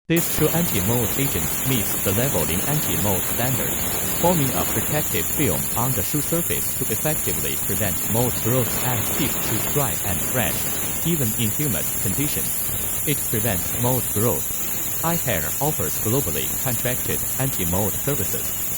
These shoe anti-mold agents meets the leveling anti-mold standard, forming a protective film on the shoe surface to effectively prevent mold growth and keep shoes dry and fresh, even in humid conditions. It prevents mold growth. Aihair offers globally contracted anti-mold services.